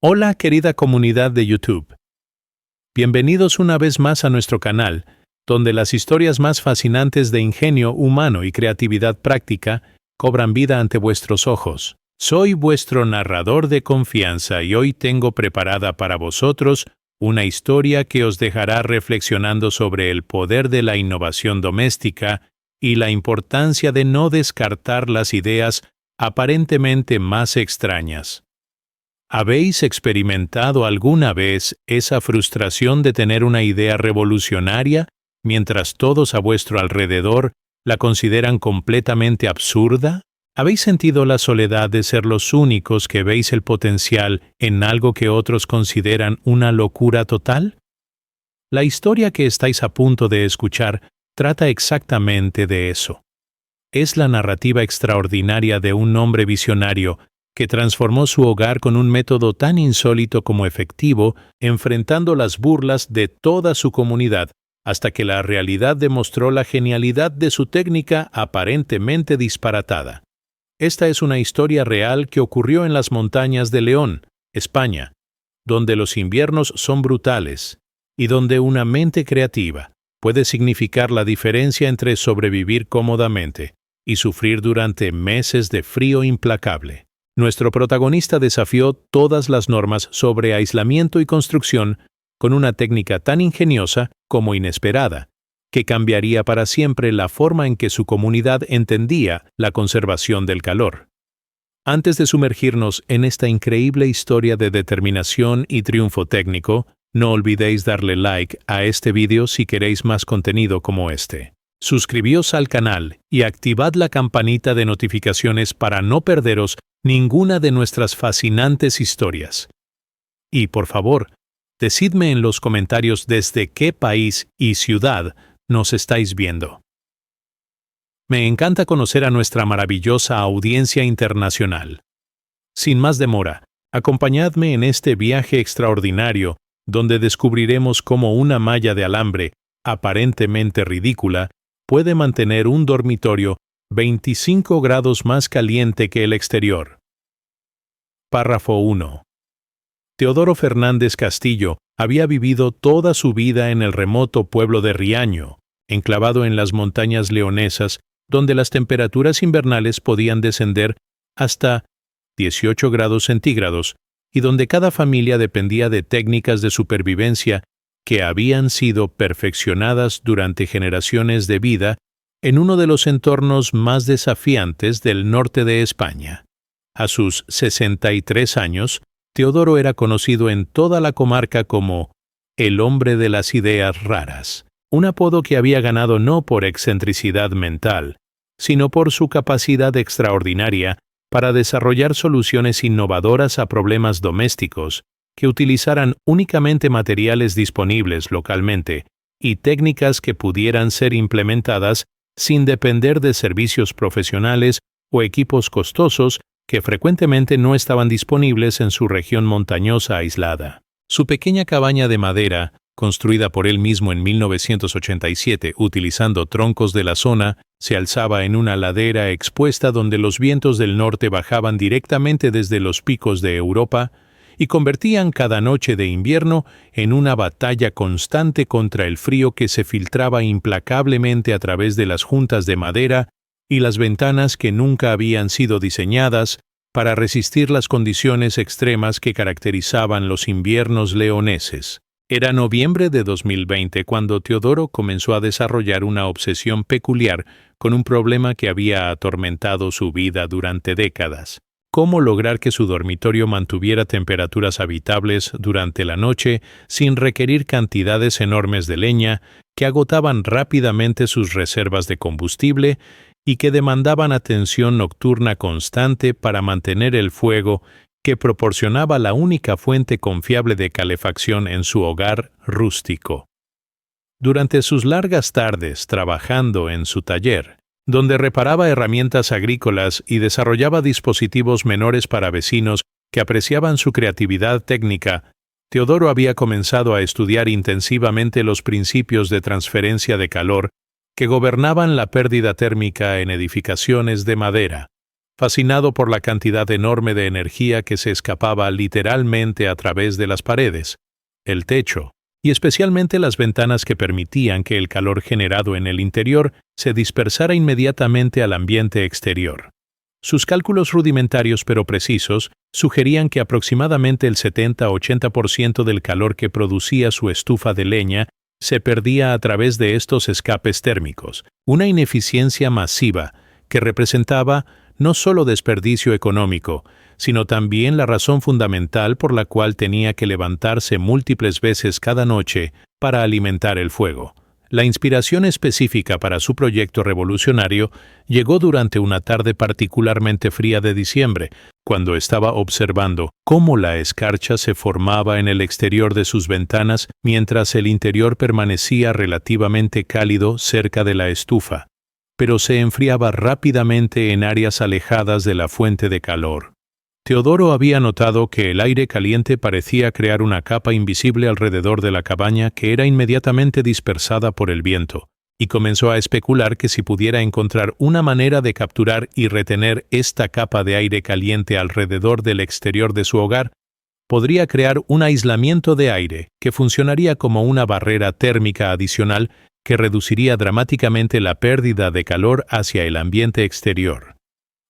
Hola, querida comunidad de YouTube. Bienvenidos una vez más a nuestro canal, donde las historias más fascinantes de ingenio humano y creatividad práctica cobran vida ante vuestros ojos. Soy vuestro narrador de confianza y hoy tengo preparada para vosotros una historia que os dejará reflexionando sobre el poder de la innovación doméstica y la importancia de no descartar las ideas aparentemente más extrañas. ¿Habéis experimentado alguna vez esa frustración de tener una idea revolucionaria mientras todos a vuestro alrededor la consideran completamente absurda? ¿Habéis sentido la soledad de ser los únicos que veis el potencial en algo que otros consideran una locura total? La historia que estáis a punto de escuchar trata exactamente de eso. Es la narrativa extraordinaria de un hombre visionario que transformó su hogar con un método tan insólito como efectivo, enfrentando las burlas de toda su comunidad, hasta que la realidad demostró la genialidad de su técnica aparentemente disparatada. Esta es una historia real que ocurrió en las montañas de León, España, donde los inviernos son brutales y donde una mente creativa puede significar la diferencia entre sobrevivir cómodamente y sufrir durante meses de frío implacable. Nuestro protagonista desafió todas las normas sobre aislamiento y construcción con una técnica tan ingeniosa como inesperada, que cambiaría para siempre la forma en que su comunidad entendía la conservación del calor. Antes de sumergirnos en esta increíble historia de determinación y triunfo técnico, no olvidéis darle like a este video si queréis más contenido como este. Suscribíos al canal y activad la campanita de notificaciones para no perderos ninguna de nuestras fascinantes historias. Y por favor, decidme en los comentarios desde qué país y ciudad nos estáis viendo. Me encanta conocer a nuestra maravillosa audiencia internacional. Sin más demora, acompañadme en este viaje extraordinario donde descubriremos cómo una malla de alambre, aparentemente ridícula, puede mantener un dormitorio 25 grados más caliente que el exterior. Párrafo 1. Teodoro Fernández Castillo había vivido toda su vida en el remoto pueblo de Riaño, enclavado en las montañas leonesas, donde las temperaturas invernales podían descender hasta 18 grados centígrados y donde cada familia dependía de técnicas de supervivencia que habían sido perfeccionadas durante generaciones de vida en uno de los entornos más desafiantes del norte de España. A sus 63 años, Teodoro era conocido en toda la comarca como el hombre de las ideas raras, un apodo que había ganado no por excentricidad mental, sino por su capacidad extraordinaria para desarrollar soluciones innovadoras a problemas domésticos que utilizaran únicamente materiales disponibles localmente y técnicas que pudieran ser implementadas sin depender de servicios profesionales o equipos costosos que frecuentemente no estaban disponibles en su región montañosa aislada. Su pequeña cabaña de madera, construida por él mismo en 1987 utilizando troncos de la zona, se alzaba en una ladera expuesta donde los vientos del norte bajaban directamente desde los picos de Europa y convertían cada noche de invierno en una batalla constante contra el frío que se filtraba implacablemente a través de las juntas de madera y las ventanas que nunca habían sido diseñadas para resistir las condiciones extremas que caracterizaban los inviernos leoneses. Era noviembre de 2020 cuando Teodoro comenzó a desarrollar una obsesión peculiar con un problema que había atormentado su vida durante décadas. Cómo lograr que su dormitorio mantuviera temperaturas habitables durante la noche sin requerir cantidades enormes de leña que agotaban rápidamente sus reservas de combustible y que demandaban atención nocturna constante para mantener el fuego que proporcionaba la única fuente confiable de calefacción en su hogar rústico. Durante sus largas tardes trabajando en su taller, donde reparaba herramientas agrícolas y desarrollaba dispositivos menores para vecinos que apreciaban su creatividad técnica, Teodoro había comenzado a estudiar intensivamente los principios de transferencia de calor que gobernaban la pérdida térmica en edificaciones de madera. fascinado por la cantidad enorme de energía que se escapaba literalmente a través de las paredes, el techo, y especialmente las ventanas que permitían que el calor generado en el interior se dispersara inmediatamente al ambiente exterior. Sus cálculos rudimentarios pero precisos sugerían que aproximadamente el 70-80% del calor que producía su estufa de leña se perdía a través de estos escapes térmicos, una ineficiencia masiva que representaba no solo desperdicio económico, sino también la razón fundamental por la cual tenía que levantarse múltiples veces cada noche para alimentar el fuego. La inspiración específica para su proyecto revolucionario llegó durante una tarde particularmente fría de diciembre, cuando estaba observando cómo la escarcha se formaba en el exterior de sus ventanas mientras el interior permanecía relativamente cálido cerca de la estufa, pero se enfriaba rápidamente en áreas alejadas de la fuente de calor. Teodoro había notado que el aire caliente parecía crear una capa invisible alrededor de la cabaña que era inmediatamente dispersada por el viento, y comenzó a especular que si pudiera encontrar una manera de capturar y retener esta capa de aire caliente alrededor del exterior de su hogar, podría crear un aislamiento de aire que funcionaría como una barrera térmica adicional que reduciría dramáticamente la pérdida de calor hacia el ambiente exterior.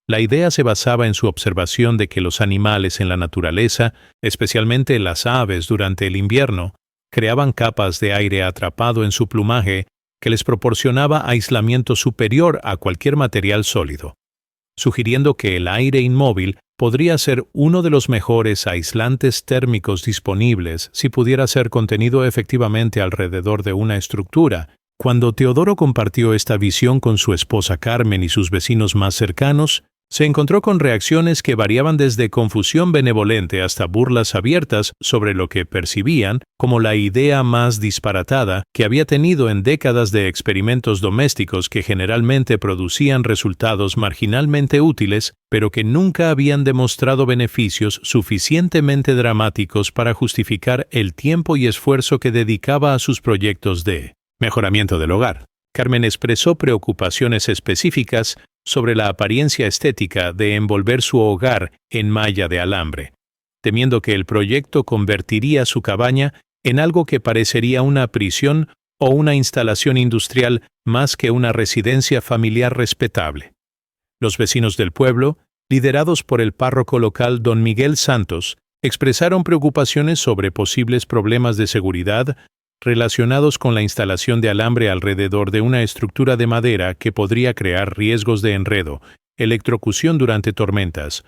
La idea se basaba en su observación de que los animales en la naturaleza, especialmente las aves durante el invierno, creaban capas de aire atrapado en su plumaje que les proporcionaba aislamiento superior a cualquier material sólido, sugiriendo que el aire inmóvil podría ser uno de los mejores aislantes térmicos disponibles si pudiera ser contenido efectivamente alrededor de una estructura. Cuando Teodoro compartió esta visión con su esposa Carmen y sus vecinos más cercanos, se encontró con reacciones que variaban desde confusión benevolente hasta burlas abiertas sobre lo que percibían como la idea más disparatada que había tenido en décadas de experimentos domésticos que generalmente producían resultados marginalmente útiles, pero que nunca habían demostrado beneficios suficientemente dramáticos para justificar el tiempo y esfuerzo que dedicaba a sus proyectos de mejoramiento del hogar. Carmen expresó preocupaciones específicas sobre la apariencia estética de envolver su hogar en malla de alambre, temiendo que el proyecto convertiría su cabaña en algo que parecería una prisión o una instalación industrial más que una residencia familiar respetable. Los vecinos del pueblo, liderados por el párroco local don Miguel Santos, expresaron preocupaciones sobre posibles problemas de seguridad relacionados con la instalación de alambre alrededor de una estructura de madera que podría crear riesgos de enredo, electrocución durante tormentas,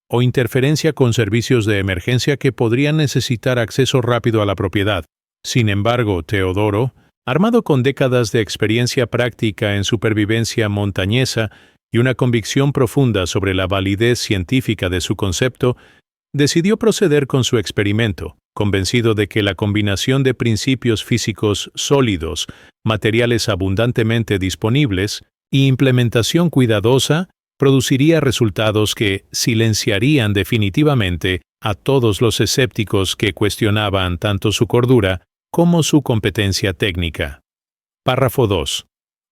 o interferencia con servicios de emergencia que podrían necesitar acceso rápido a la propiedad. Sin embargo, Teodoro, armado con décadas de experiencia práctica en supervivencia montañesa y una convicción profunda sobre la validez científica de su concepto, decidió proceder con su experimento, convencido de que la combinación de principios físicos sólidos, materiales abundantemente disponibles y implementación cuidadosa produciría resultados que silenciarían definitivamente a todos los escépticos que cuestionaban tanto su cordura como su competencia técnica. Párrafo 2.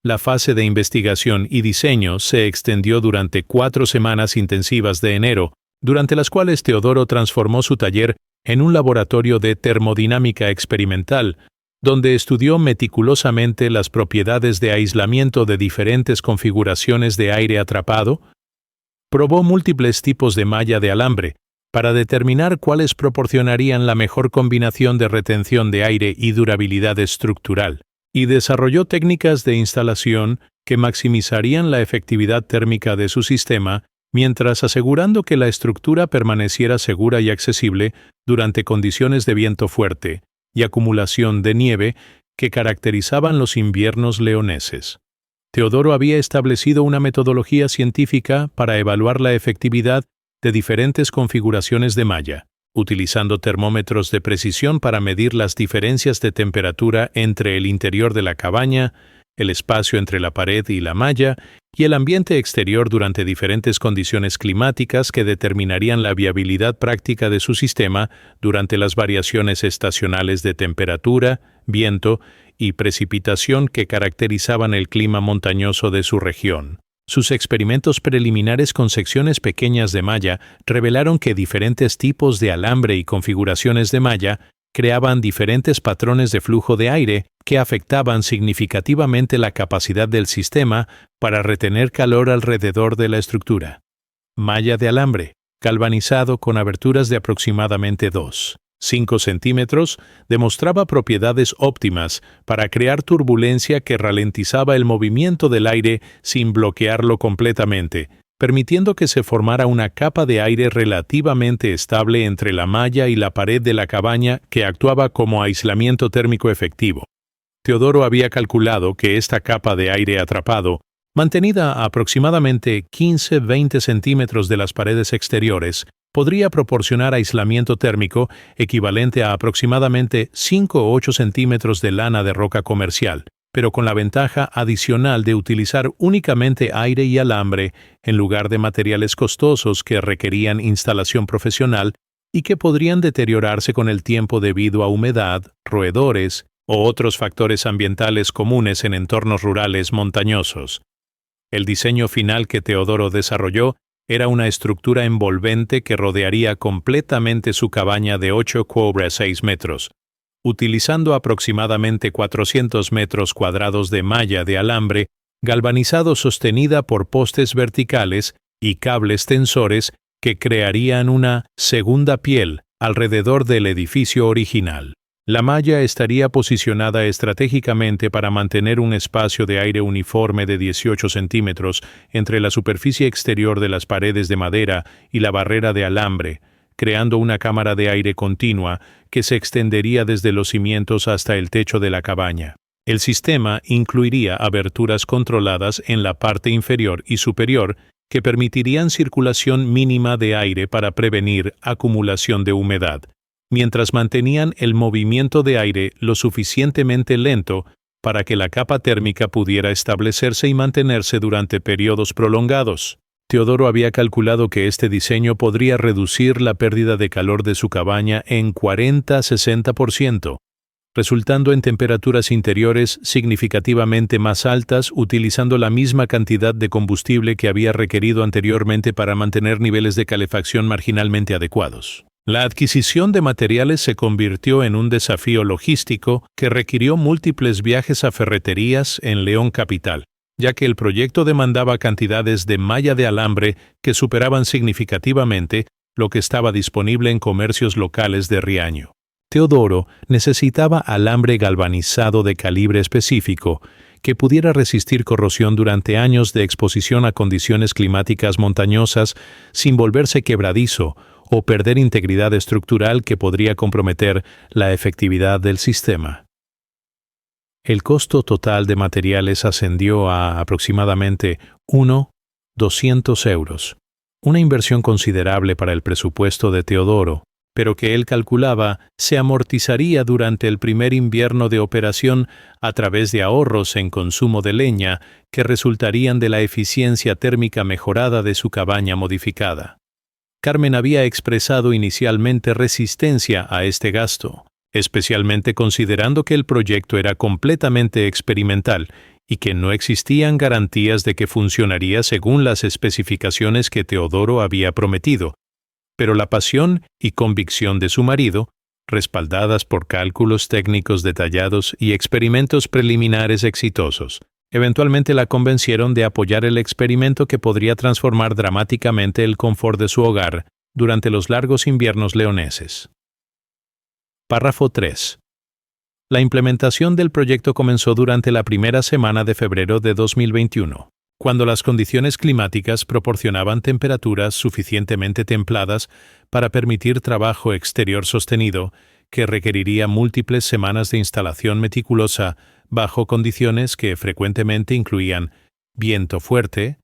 La fase de investigación y diseño se extendió durante 4 semanas intensivas de enero, durante las cuales Teodoro transformó su taller en un laboratorio de termodinámica experimental, donde estudió meticulosamente las propiedades de aislamiento de diferentes configuraciones de aire atrapado, probó múltiples tipos de malla de alambre para determinar cuáles proporcionarían la mejor combinación de retención de aire y durabilidad estructural, y desarrolló técnicas de instalación que maximizarían la efectividad térmica de su sistema, mientras asegurando que la estructura permaneciera segura y accesible durante condiciones de viento fuerte y acumulación de nieve que caracterizaban los inviernos leoneses. Teodoro había establecido una metodología científica para evaluar la efectividad de diferentes configuraciones de malla, utilizando termómetros de precisión para medir las diferencias de temperatura entre el interior de la cabaña, el espacio entre la pared y la malla, y el ambiente exterior durante diferentes condiciones climáticas que determinarían la viabilidad práctica de su sistema durante las variaciones estacionales de temperatura, viento y precipitación que caracterizaban el clima montañoso de su región. Sus experimentos preliminares con secciones pequeñas de malla revelaron que diferentes tipos de alambre y configuraciones de malla creaban diferentes patrones de flujo de aire que afectaban significativamente la capacidad del sistema para retener calor alrededor de la estructura. Malla de alambre, galvanizado con aberturas de aproximadamente 2,5 centímetros, demostraba propiedades óptimas para crear turbulencia que ralentizaba el movimiento del aire sin bloquearlo completamente, permitiendo que se formara una capa de aire relativamente estable entre la malla y la pared de la cabaña que actuaba como aislamiento térmico efectivo. Teodoro había calculado que esta capa de aire atrapado, mantenida a aproximadamente 15-20 centímetros de las paredes exteriores, podría proporcionar aislamiento térmico equivalente a aproximadamente 5 o 8 centímetros de lana de roca comercial, pero con la ventaja adicional de utilizar únicamente aire y alambre en lugar de materiales costosos que requerían instalación profesional y que podrían deteriorarse con el tiempo debido a humedad, roedores o otros factores ambientales comunes en entornos rurales montañosos. El diseño final que Teodoro desarrolló era una estructura envolvente que rodearía completamente su cabaña de 8 sobre 6 metros, utilizando aproximadamente 400 metros cuadrados de malla de alambre galvanizado sostenida por postes verticales y cables tensores que crearían una segunda piel alrededor del edificio original. La malla estaría posicionada estratégicamente para mantener un espacio de aire uniforme de 18 centímetros entre la superficie exterior de las paredes de madera y la barrera de alambre, creando una cámara de aire continua que se extendería desde los cimientos hasta el techo de la cabaña. El sistema incluiría aberturas controladas en la parte inferior y superior que permitirían circulación mínima de aire para prevenir acumulación de humedad, mientras mantenían el movimiento de aire lo suficientemente lento para que la capa térmica pudiera establecerse y mantenerse durante periodos prolongados. Teodoro había calculado que este diseño podría reducir la pérdida de calor de su cabaña en 40-60%, resultando en temperaturas interiores significativamente más altas utilizando la misma cantidad de combustible que había requerido anteriormente para mantener niveles de calefacción marginalmente adecuados. La adquisición de materiales se convirtió en un desafío logístico que requirió múltiples viajes a ferreterías en León capital, ya que el proyecto demandaba cantidades de malla de alambre que superaban significativamente lo que estaba disponible en comercios locales de Riaño. Teodoro necesitaba alambre galvanizado de calibre específico que pudiera resistir corrosión durante años de exposición a condiciones climáticas montañosas sin volverse quebradizo o perder integridad estructural que podría comprometer la efectividad del sistema. El costo total de materiales ascendió a aproximadamente 1.200 euros, una inversión considerable para el presupuesto de Teodoro, pero que él calculaba se amortizaría durante el primer invierno de operación a través de ahorros en consumo de leña que resultarían de la eficiencia térmica mejorada de su cabaña modificada. Carmen había expresado inicialmente resistencia a este gasto, especialmente considerando que el proyecto era completamente experimental y que no existían garantías de que funcionaría según las especificaciones que Teodoro había prometido, pero la pasión y convicción de su marido, respaldadas por cálculos técnicos detallados y experimentos preliminares exitosos, eventualmente la convencieron de apoyar el experimento que podría transformar dramáticamente el confort de su hogar durante los largos inviernos leoneses. Párrafo 3. La implementación del proyecto comenzó durante la primera semana de febrero de 2021, cuando las condiciones climáticas proporcionaban temperaturas suficientemente templadas para permitir trabajo exterior sostenido que requeriría múltiples semanas de instalación meticulosa bajo condiciones que frecuentemente incluían viento fuerte,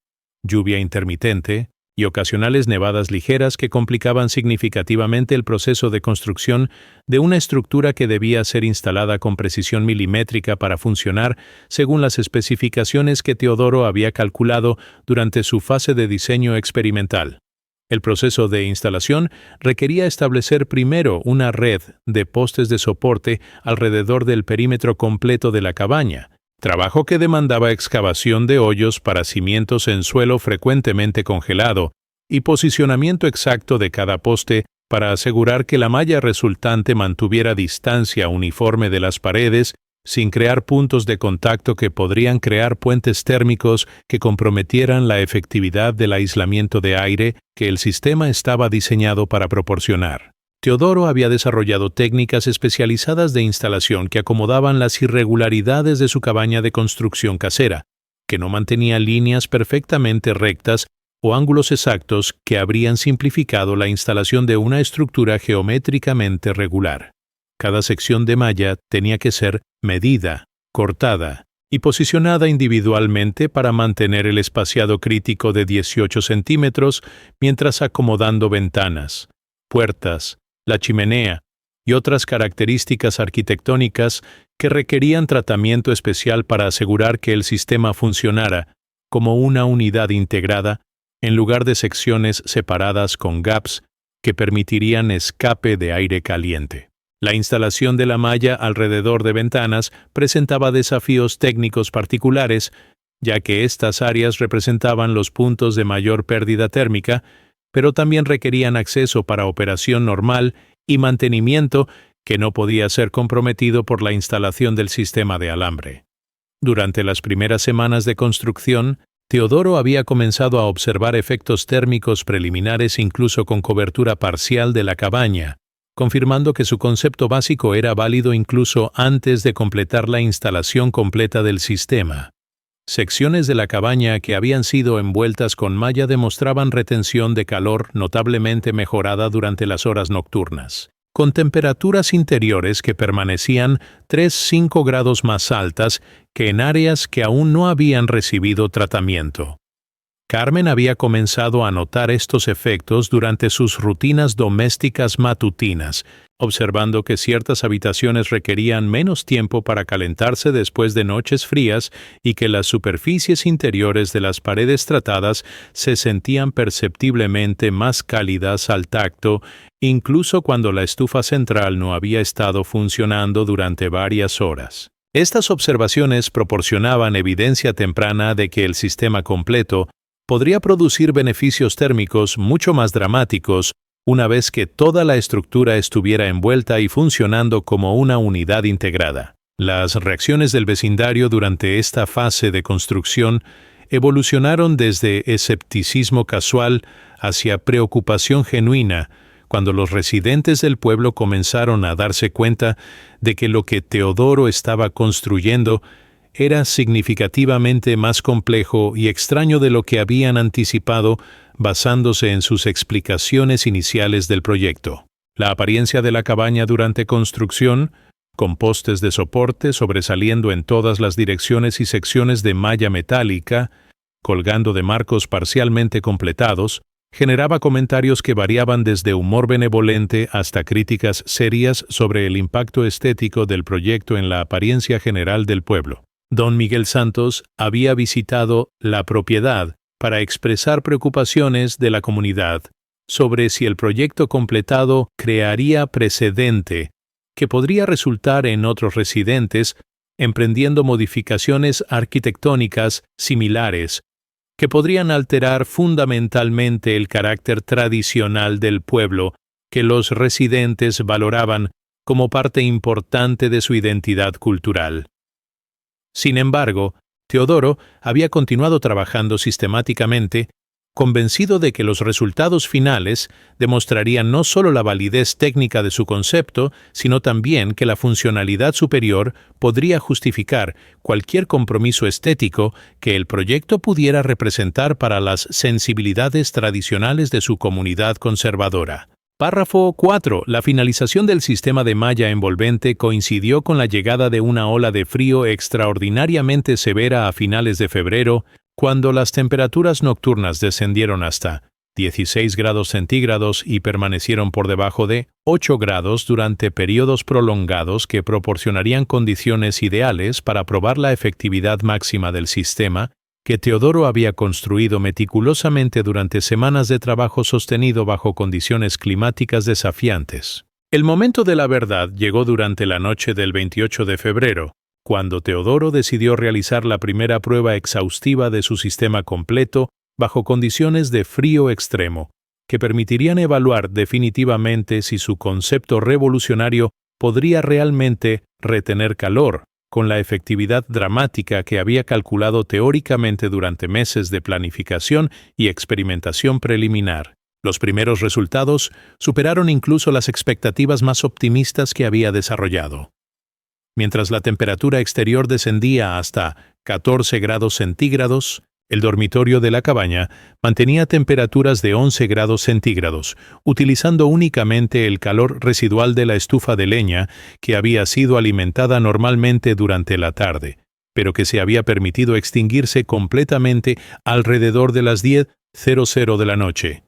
lluvia intermitente y ocasionales nevadas ligeras que complicaban significativamente el proceso de construcción de una estructura que debía ser instalada con precisión milimétrica para funcionar según las especificaciones que Teodoro había calculado durante su fase de diseño experimental. El proceso de instalación requería establecer primero una red de postes de soporte alrededor del perímetro completo de la cabaña, trabajo que demandaba excavación de hoyos para cimientos en suelo frecuentemente congelado y posicionamiento exacto de cada poste para asegurar que la malla resultante mantuviera distancia uniforme de las paredes sin crear puntos de contacto que podrían crear puentes térmicos que comprometieran la efectividad del aislamiento de aire que el sistema estaba diseñado para proporcionar. Teodoro había desarrollado técnicas especializadas de instalación que acomodaban las irregularidades de su cabaña de construcción casera, que no mantenía líneas perfectamente rectas o ángulos exactos que habrían simplificado la instalación de una estructura geométricamente regular. Cada sección de malla tenía que ser medida, cortada y posicionada individualmente para mantener el espaciado crítico de 18 centímetros mientras acomodando ventanas, puertas, la chimenea y otras características arquitectónicas que requerían tratamiento especial para asegurar que el sistema funcionara como una unidad integrada en lugar de secciones separadas con gaps que permitirían escape de aire caliente. La instalación de la malla alrededor de ventanas presentaba desafíos técnicos particulares, ya que estas áreas representaban los puntos de mayor pérdida térmica, pero también requerían acceso para operación normal y mantenimiento que no podía ser comprometido por la instalación del sistema de alambre. Durante las primeras semanas de construcción, Teodoro había comenzado a observar efectos térmicos preliminares incluso con cobertura parcial de la cabaña, confirmando que su concepto básico era válido incluso antes de completar la instalación completa del sistema. Secciones de la cabaña que habían sido envueltas con malla demostraban retención de calor notablemente mejorada durante las horas nocturnas, con temperaturas interiores que permanecían 3-5 grados más altas que en áreas que aún no habían recibido tratamiento. Carmen había comenzado a notar estos efectos durante sus rutinas domésticas matutinas, observando que ciertas habitaciones requerían menos tiempo para calentarse después de noches frías y que las superficies interiores de las paredes tratadas se sentían perceptiblemente más cálidas al tacto, incluso cuando la estufa central no había estado funcionando durante varias horas. Estas observaciones proporcionaban evidencia temprana de que el sistema completo podría producir beneficios térmicos mucho más dramáticos una vez que toda la estructura estuviera envuelta y funcionando como una unidad integrada. Las reacciones del vecindario durante esta fase de construcción evolucionaron desde escepticismo casual hacia preocupación genuina cuando los residentes del pueblo comenzaron a darse cuenta de que lo que Teodoro estaba construyendo era significativamente más complejo y extraño de lo que habían anticipado basándose en sus explicaciones iniciales del proyecto. La apariencia de la cabaña durante construcción, con postes de soporte sobresaliendo en todas las direcciones y secciones de malla metálica, colgando de marcos parcialmente completados, generaba comentarios que variaban desde humor benevolente hasta críticas serias sobre el impacto estético del proyecto en la apariencia general del pueblo. Don Miguel Santos había visitado la propiedad para expresar preocupaciones de la comunidad sobre si el proyecto completado crearía precedente que podría resultar en otros residentes emprendiendo modificaciones arquitectónicas similares que podrían alterar fundamentalmente el carácter tradicional del pueblo que los residentes valoraban como parte importante de su identidad cultural. Sin embargo, Teodoro había continuado trabajando sistemáticamente, convencido de que los resultados finales demostrarían no solo la validez técnica de su concepto, sino también que la funcionalidad superior podría justificar cualquier compromiso estético que el proyecto pudiera representar para las sensibilidades tradicionales de su comunidad conservadora. Párrafo 4. La finalización del sistema de malla envolvente coincidió con la llegada de una ola de frío extraordinariamente severa a finales de febrero, cuando las temperaturas nocturnas descendieron hasta 16 grados centígrados y permanecieron por debajo de 8 grados durante periodos prolongados que proporcionarían condiciones ideales para probar la efectividad máxima del sistema, que Teodoro había construido meticulosamente durante semanas de trabajo sostenido bajo condiciones climáticas desafiantes. El momento de la verdad llegó durante la noche del 28 de febrero, cuando Teodoro decidió realizar la primera prueba exhaustiva de su sistema completo bajo condiciones de frío extremo, que permitirían evaluar definitivamente si su concepto revolucionario podría realmente retener calor, con la efectividad dramática que había calculado teóricamente durante meses de planificación y experimentación preliminar. Los primeros resultados superaron incluso las expectativas más optimistas que había desarrollado. Mientras la temperatura exterior descendía hasta 14 grados centígrados, el dormitorio de la cabaña mantenía temperaturas de 11 grados centígrados, utilizando únicamente el calor residual de la estufa de leña que había sido alimentada normalmente durante la tarde, pero que se había permitido extinguirse completamente alrededor de las 10:00 de la noche.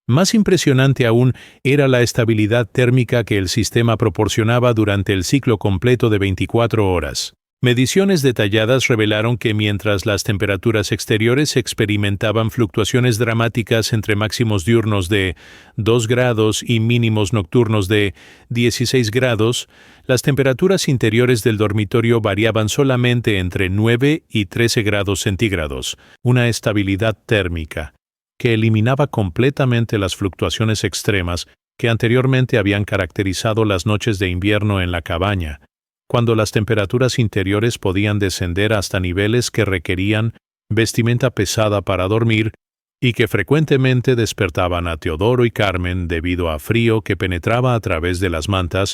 Más impresionante aún era la estabilidad térmica que el sistema proporcionaba durante el ciclo completo de 24 horas. Mediciones detalladas revelaron que mientras las temperaturas exteriores experimentaban fluctuaciones dramáticas entre máximos diurnos de 2 grados y mínimos nocturnos de 16 grados, las temperaturas interiores del dormitorio variaban solamente entre 9 y 13 grados centígrados, una estabilidad térmica que eliminaba completamente las fluctuaciones extremas que anteriormente habían caracterizado las noches de invierno en la cabaña, cuando las temperaturas interiores podían descender hasta niveles que requerían vestimenta pesada para dormir y que frecuentemente despertaban a Teodoro y Carmen debido a frío que penetraba a través de las mantas,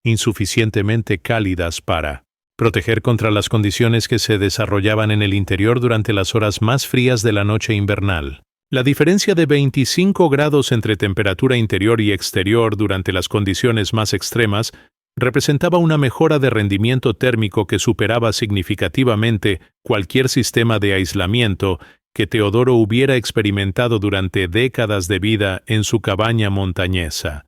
insuficientemente cálidas para proteger contra las condiciones que se desarrollaban en el interior durante las horas más frías de la noche invernal. La diferencia de 25 grados entre temperatura interior y exterior durante las condiciones más extremas representaba una mejora de rendimiento térmico que superaba significativamente cualquier sistema de aislamiento que Teodoro hubiera experimentado durante décadas de vida en su cabaña montañesa.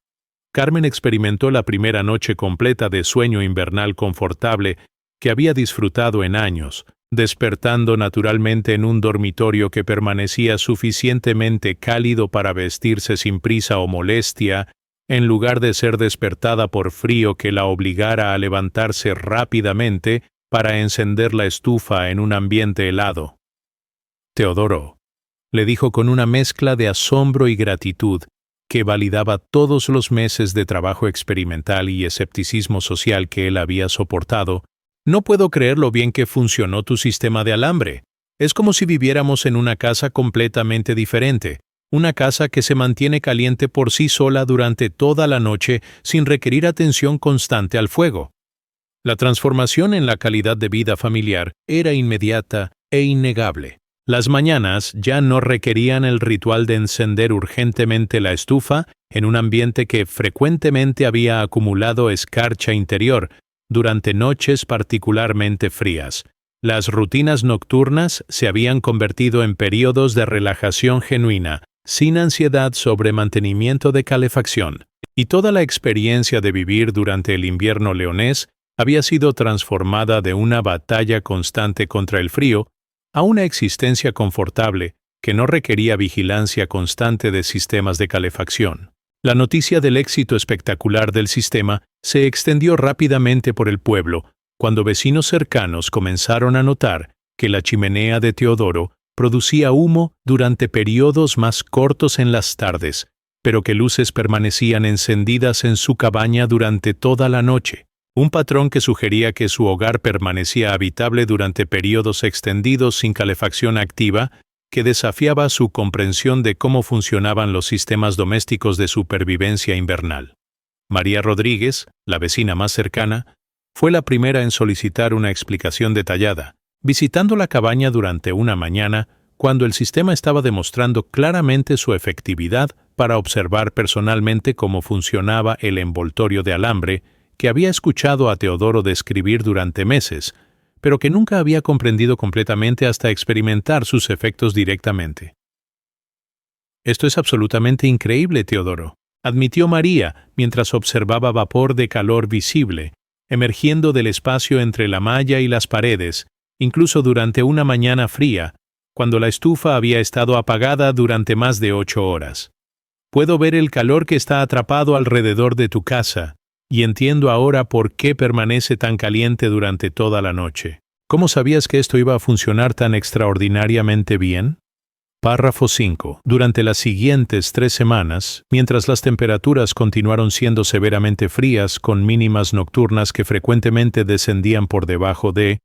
Carmen experimentó la primera noche completa de sueño invernal confortable que había disfrutado en años, despertando naturalmente en un dormitorio que permanecía suficientemente cálido para vestirse sin prisa o molestia, en lugar de ser despertada por frío que la obligara a levantarse rápidamente para encender la estufa en un ambiente helado. Teodoro, le dijo con una mezcla de asombro y gratitud que validaba todos los meses de trabajo experimental y escepticismo social que él había soportado, no puedo creer lo bien que funcionó tu sistema de alambre. Es como si viviéramos en una casa completamente diferente. Una casa que se mantiene caliente por sí sola durante toda la noche sin requerir atención constante al fuego. La transformación en la calidad de vida familiar era inmediata e innegable. Las mañanas ya no requerían el ritual de encender urgentemente la estufa en un ambiente que frecuentemente había acumulado escarcha interior durante noches particularmente frías. Las rutinas nocturnas se habían convertido en períodos de relajación genuina, sin ansiedad sobre mantenimiento de calefacción, y toda la experiencia de vivir durante el invierno leonés había sido transformada de una batalla constante contra el frío a una existencia confortable que no requería vigilancia constante de sistemas de calefacción. La noticia del éxito espectacular del sistema se extendió rápidamente por el pueblo, cuando vecinos cercanos comenzaron a notar que la chimenea de Teodoro producía humo durante periodos más cortos en las tardes, pero que luces permanecían encendidas en su cabaña durante toda la noche, un patrón que sugería que su hogar permanecía habitable durante periodos extendidos sin calefacción activa, que desafiaba su comprensión de cómo funcionaban los sistemas domésticos de supervivencia invernal. María Rodríguez, la vecina más cercana, fue la primera en solicitar una explicación detallada, visitando la cabaña durante una mañana cuando el sistema estaba demostrando claramente su efectividad para observar personalmente cómo funcionaba el envoltorio de alambre que había escuchado a Teodoro describir durante meses, pero que nunca había comprendido completamente hasta experimentar sus efectos directamente. «Esto es absolutamente increíble, Teodoro», admitió María mientras observaba vapor de calor visible, emergiendo del espacio entre la malla y las paredes, incluso durante una mañana fría, cuando la estufa había estado apagada durante más de 8 horas. «Puedo ver el calor que está atrapado alrededor de tu casa. y entiendo ahora por qué permanece tan caliente durante toda la noche. ¿Cómo sabías que esto iba a funcionar tan extraordinariamente bien? Párrafo 5. Durante las siguientes 3 semanas, mientras las temperaturas continuaron siendo severamente frías, con mínimas nocturnas que frecuentemente descendían por debajo de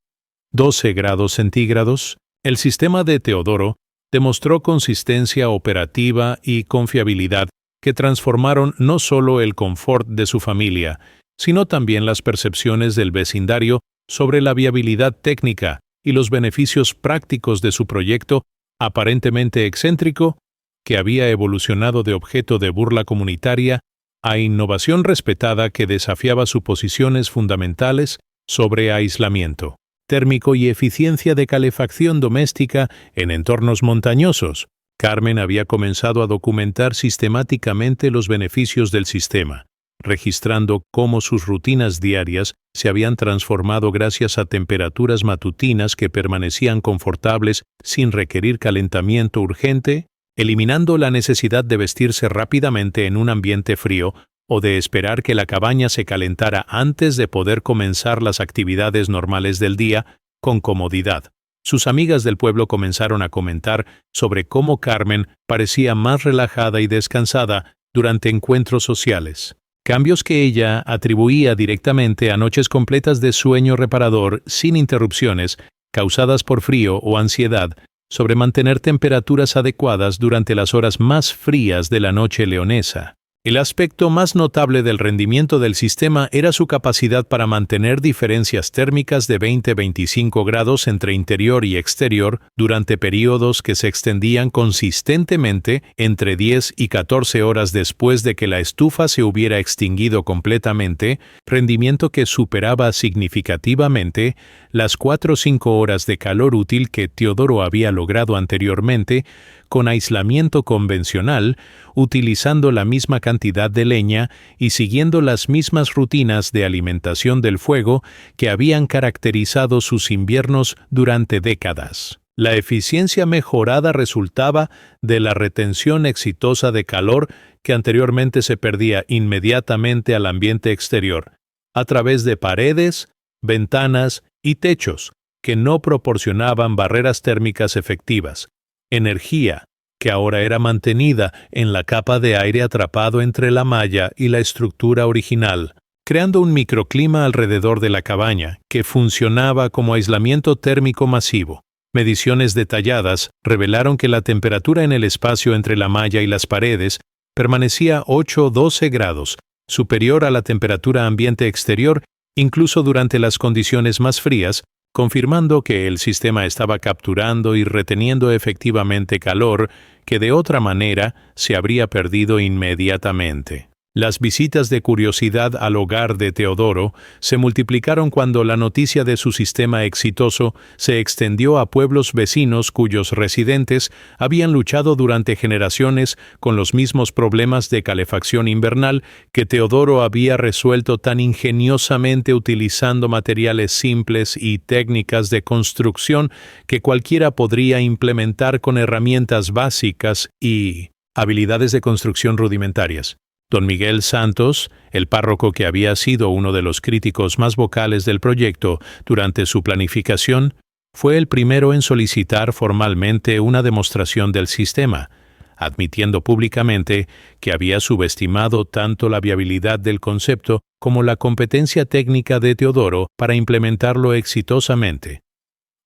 12 grados centígrados, el sistema de Teodoro demostró consistencia operativa y confiabilidad que transformaron no solo el confort de su familia, sino también las percepciones del vecindario sobre la viabilidad técnica y los beneficios prácticos de su proyecto aparentemente excéntrico, que había evolucionado de objeto de burla comunitaria a innovación respetada que desafiaba suposiciones fundamentales sobre aislamiento térmico y eficiencia de calefacción doméstica en entornos montañosos. Carmen había comenzado a documentar sistemáticamente los beneficios del sistema, registrando cómo sus rutinas diarias se habían transformado gracias a temperaturas matutinas que permanecían confortables sin requerir calentamiento urgente, eliminando la necesidad de vestirse rápidamente en un ambiente frío o de esperar que la cabaña se calentara antes de poder comenzar las actividades normales del día con comodidad. Sus amigas del pueblo comenzaron a comentar sobre cómo Carmen parecía más relajada y descansada durante encuentros sociales. Cambios que ella atribuía directamente a noches completas de sueño reparador sin interrupciones causadas por frío o ansiedad sobre mantener temperaturas adecuadas durante las horas más frías de la noche leonesa. El aspecto más notable del rendimiento del sistema era su capacidad para mantener diferencias térmicas de 20-25 grados entre interior y exterior durante periodos que se extendían consistentemente entre 10 y 14 horas después de que la estufa se hubiera extinguido completamente, rendimiento que superaba significativamente las 4 o 5 horas de calor útil que Teodoro había logrado anteriormente con aislamiento convencional, utilizando la misma cantidad de leña y siguiendo las mismas rutinas de alimentación del fuego que habían caracterizado sus inviernos durante décadas. La eficiencia mejorada resultaba de la retención exitosa de calor que anteriormente se perdía inmediatamente al ambiente exterior, a través de paredes, ventanas y techos que no proporcionaban barreras térmicas efectivas. Energía que ahora era mantenida en la capa de aire atrapado entre la malla y la estructura original, creando un microclima alrededor de la cabaña que funcionaba como aislamiento térmico masivo. Mediciones detalladas revelaron que la temperatura en el espacio entre la malla y las paredes permanecía 8-12 grados, superior a la temperatura ambiente exterior, incluso durante las condiciones más frías, confirmando que el sistema estaba capturando y reteniendo efectivamente calor que de otra manera se habría perdido inmediatamente. Las visitas de curiosidad al hogar de Teodoro se multiplicaron cuando la noticia de su sistema exitoso se extendió a pueblos vecinos cuyos residentes habían luchado durante generaciones con los mismos problemas de calefacción invernal que Teodoro había resuelto tan ingeniosamente utilizando materiales simples y técnicas de construcción que cualquiera podría implementar con herramientas básicas y habilidades de construcción rudimentarias. Don Miguel Santos, el párroco que había sido uno de los críticos más vocales del proyecto durante su planificación, fue el primero en solicitar formalmente una demostración del sistema, admitiendo públicamente que había subestimado tanto la viabilidad del concepto como la competencia técnica de Teodoro para implementarlo exitosamente.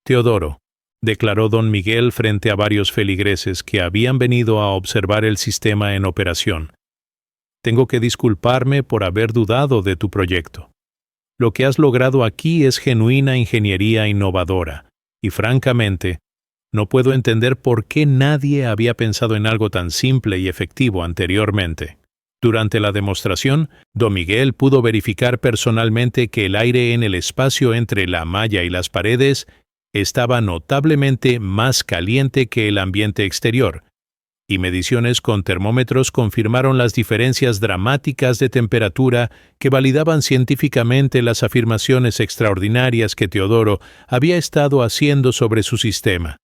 Teodoro, declaró don Miguel frente a varios feligreses que habían venido a observar el sistema en operación. Tengo que disculparme por haber dudado de tu proyecto. Lo que has logrado aquí es genuina ingeniería innovadora, y francamente, no puedo entender por qué nadie había pensado en algo tan simple y efectivo anteriormente. Durante la demostración, don Miguel pudo verificar personalmente que el aire en el espacio entre la malla y las paredes estaba notablemente más caliente que el ambiente exterior, y mediciones con termómetros confirmaron las diferencias dramáticas de temperatura que validaban científicamente las afirmaciones extraordinarias que Teodoro había estado haciendo sobre su sistema.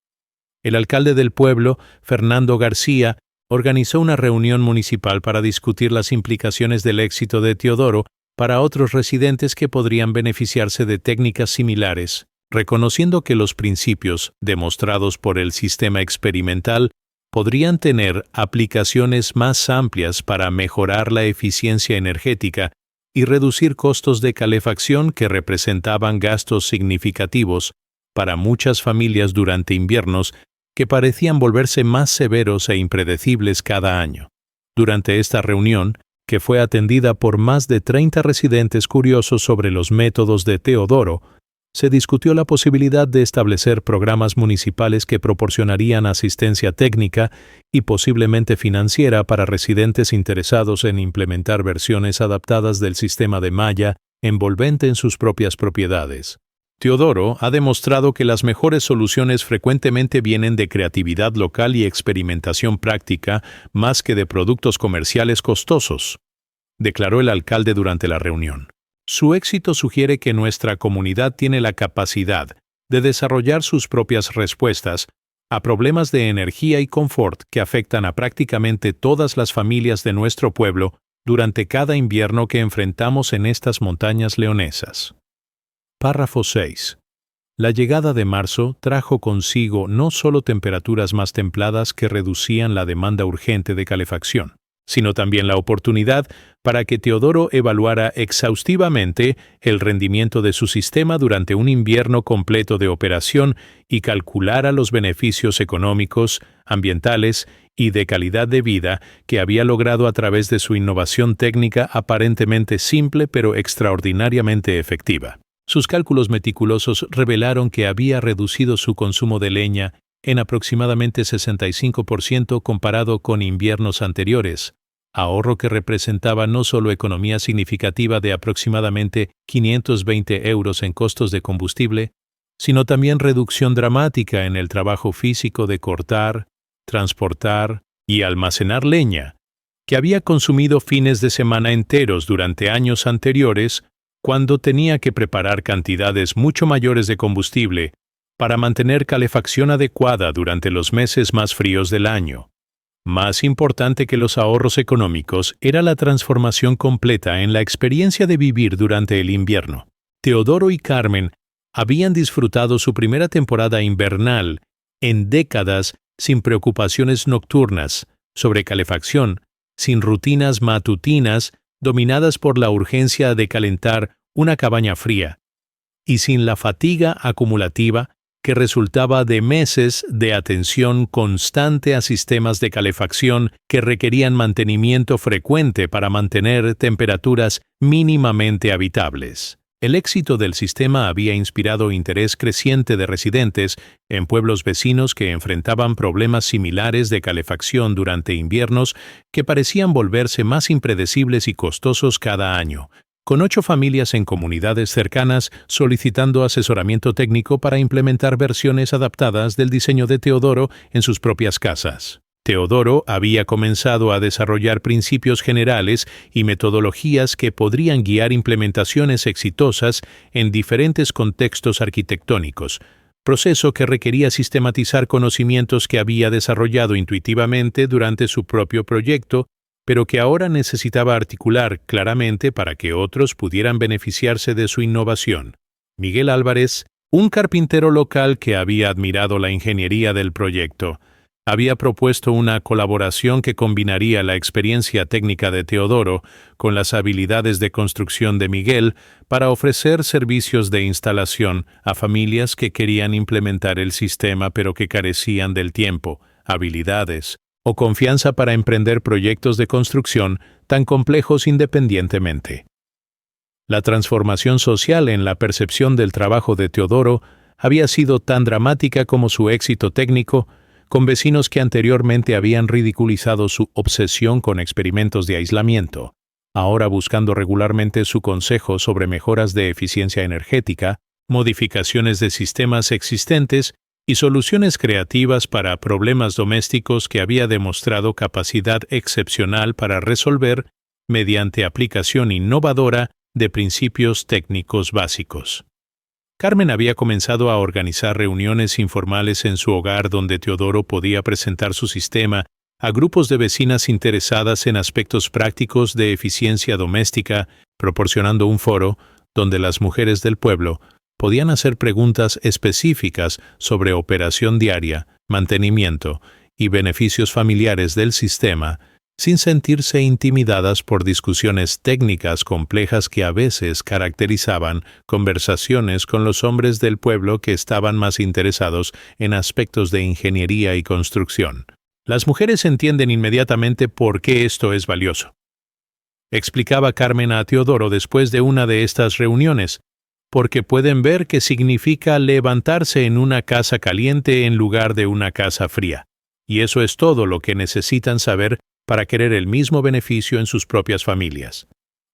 El alcalde del pueblo, Fernando García, organizó una reunión municipal para discutir las implicaciones del éxito de Teodoro para otros residentes que podrían beneficiarse de técnicas similares, reconociendo que los principios demostrados por el sistema experimental podrían tener aplicaciones más amplias para mejorar la eficiencia energética y reducir costos de calefacción que representaban gastos significativos para muchas familias durante inviernos que parecían volverse más severos e impredecibles cada año. Durante esta reunión, que fue atendida por más de 30 residentes curiosos sobre los métodos de Teodoro, se discutió la posibilidad de establecer programas municipales que proporcionarían asistencia técnica y posiblemente financiera para residentes interesados en implementar versiones adaptadas del sistema de malla envolvente en sus propias propiedades. Teodoro ha demostrado que las mejores soluciones frecuentemente vienen de creatividad local y experimentación práctica más que de productos comerciales costosos, declaró el alcalde durante la reunión. Su éxito sugiere que nuestra comunidad tiene la capacidad de desarrollar sus propias respuestas a problemas de energía y confort que afectan a prácticamente todas las familias de nuestro pueblo durante cada invierno que enfrentamos en estas montañas leonesas. Párrafo 6. La llegada de marzo trajo consigo no solo temperaturas más templadas que reducían la demanda urgente de calefacción, sino también la oportunidad para que Teodoro evaluara exhaustivamente el rendimiento de su sistema durante un invierno completo de operación y calculara los beneficios económicos, ambientales y de calidad de vida que había logrado a través de su innovación técnica aparentemente simple pero extraordinariamente efectiva. Sus cálculos meticulosos revelaron que había reducido su consumo de leña en aproximadamente 65% comparado con inviernos anteriores, ahorro que representaba no solo economía significativa de aproximadamente 520 euros en costos de combustible, sino también reducción dramática en el trabajo físico de cortar, transportar y almacenar leña, que había consumido fines de semana enteros durante años anteriores cuando tenía que preparar cantidades mucho mayores de combustible para mantener calefacción adecuada durante los meses más fríos del año. Más importante que los ahorros económicos era la transformación completa en la experiencia de vivir durante el invierno. Teodoro y Carmen habían disfrutado su primera temporada invernal en décadas sin preocupaciones nocturnas, sobre calefacción, sin rutinas matutinas dominadas por la urgencia de calentar una cabaña fría, y sin la fatiga acumulativa que resultaba de meses de atención constante a sistemas de calefacción que requerían mantenimiento frecuente para mantener temperaturas mínimamente habitables. El éxito del sistema había inspirado interés creciente de residentes en pueblos vecinos que enfrentaban problemas similares de calefacción durante inviernos que parecían volverse más impredecibles y costosos cada año, con 8 familias en comunidades cercanas solicitando asesoramiento técnico para implementar versiones adaptadas del diseño de Teodoro en sus propias casas. Teodoro había comenzado a desarrollar principios generales y metodologías que podrían guiar implementaciones exitosas en diferentes contextos arquitectónicos, proceso que requería sistematizar conocimientos que había desarrollado intuitivamente durante su propio proyecto, pero que ahora necesitaba articular claramente para que otros pudieran beneficiarse de su innovación. Miguel Álvarez, un carpintero local que había admirado la ingeniería del proyecto, había propuesto una colaboración que combinaría la experiencia técnica de Teodoro con las habilidades de construcción de Miguel para ofrecer servicios de instalación a familias que querían implementar el sistema pero que carecían del tiempo, habilidades o confianza para emprender proyectos de construcción tan complejos independientemente. La transformación social en la percepción del trabajo de Teodoro había sido tan dramática como su éxito técnico, con vecinos que anteriormente habían ridiculizado su obsesión con experimentos de aislamiento, ahora buscando regularmente su consejo sobre mejoras de eficiencia energética, modificaciones de sistemas existentes y soluciones creativas para problemas domésticos que había demostrado capacidad excepcional para resolver mediante aplicación innovadora de principios técnicos básicos. Carmen había comenzado a organizar reuniones informales en su hogar donde Teodoro podía presentar su sistema a grupos de vecinas interesadas en aspectos prácticos de eficiencia doméstica, proporcionando un foro donde las mujeres del pueblo podían hacer preguntas específicas sobre operación diaria, mantenimiento y beneficios familiares del sistema, sin sentirse intimidadas por discusiones técnicas complejas que a veces caracterizaban conversaciones con los hombres del pueblo que estaban más interesados en aspectos de ingeniería y construcción. Las mujeres entienden inmediatamente por qué esto es valioso, explicaba Carmen a Teodoro después de una de estas reuniones, porque pueden ver qué significa levantarse en una casa caliente en lugar de una casa fría. Y eso es todo lo que necesitan saber para querer el mismo beneficio en sus propias familias.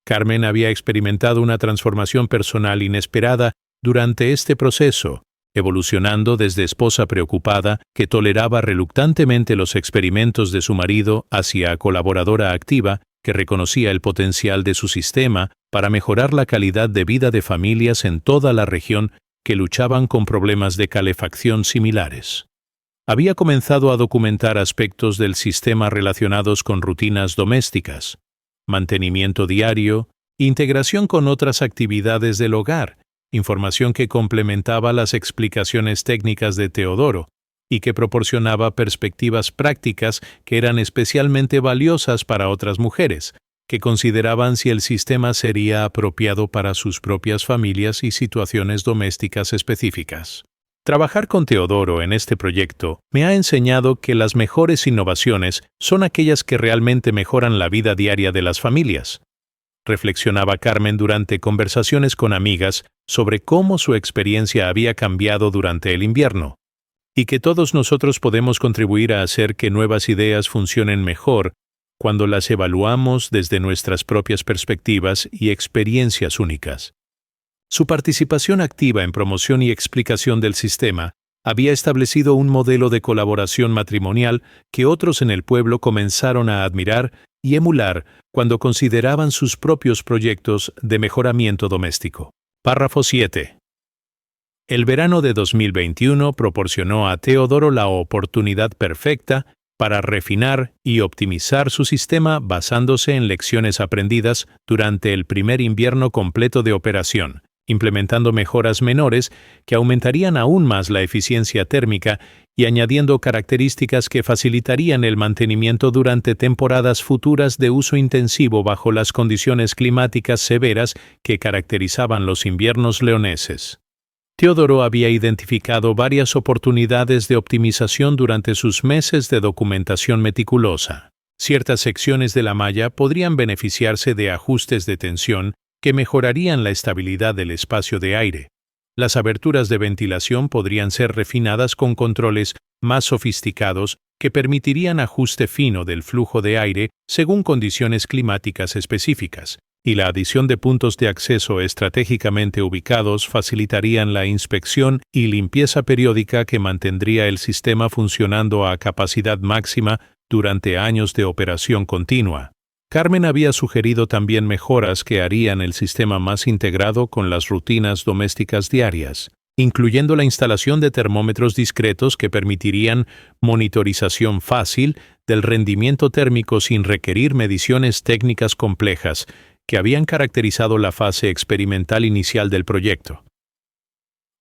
Carmen había experimentado una transformación personal inesperada durante este proceso, evolucionando desde esposa preocupada que toleraba reluctantemente los experimentos de su marido hacia colaboradora activa que reconocía el potencial de su sistema para mejorar la calidad de vida de familias en toda la región que luchaban con problemas de calefacción similares. Había comenzado a documentar aspectos del sistema relacionados con rutinas domésticas, mantenimiento diario, integración con otras actividades del hogar, información que complementaba las explicaciones técnicas de Teodoro y que proporcionaba perspectivas prácticas que eran especialmente valiosas para otras mujeres, que consideraban si el sistema sería apropiado para sus propias familias y situaciones domésticas específicas. Trabajar con Teodoro en este proyecto me ha enseñado que las mejores innovaciones son aquellas que realmente mejoran la vida diaria de las familias. Reflexionaba Carmen durante conversaciones con amigas sobre cómo su experiencia había cambiado durante el invierno, y que todos nosotros podemos contribuir a hacer que nuevas ideas funcionen mejor cuando las evaluamos desde nuestras propias perspectivas y experiencias únicas. Su participación activa en promoción y explicación del sistema había establecido un modelo de colaboración matrimonial que otros en el pueblo comenzaron a admirar y emular cuando consideraban sus propios proyectos de mejoramiento doméstico. Párrafo 7. El verano de 2021 proporcionó a Teodoro la oportunidad perfecta para refinar y optimizar su sistema basándose en lecciones aprendidas durante el primer invierno completo de operación, implementando mejoras menores que aumentarían aún más la eficiencia térmica y añadiendo características que facilitarían el mantenimiento durante temporadas futuras de uso intensivo bajo las condiciones climáticas severas que caracterizaban los inviernos leoneses. Teodoro había identificado varias oportunidades de optimización durante sus meses de documentación meticulosa. Ciertas secciones de la malla podrían beneficiarse de ajustes de tensión que mejorarían la estabilidad del espacio de aire. Las aberturas de ventilación podrían ser refinadas con controles más sofisticados que permitirían ajuste fino del flujo de aire según condiciones climáticas específicas, y la adición de puntos de acceso estratégicamente ubicados facilitarían la inspección y limpieza periódica que mantendría el sistema funcionando a capacidad máxima durante años de operación continua. Carmen había sugerido también mejoras que harían el sistema más integrado con las rutinas domésticas diarias, incluyendo la instalación de termómetros discretos que permitirían monitorización fácil del rendimiento térmico sin requerir mediciones técnicas complejas que habían caracterizado la fase experimental inicial del proyecto.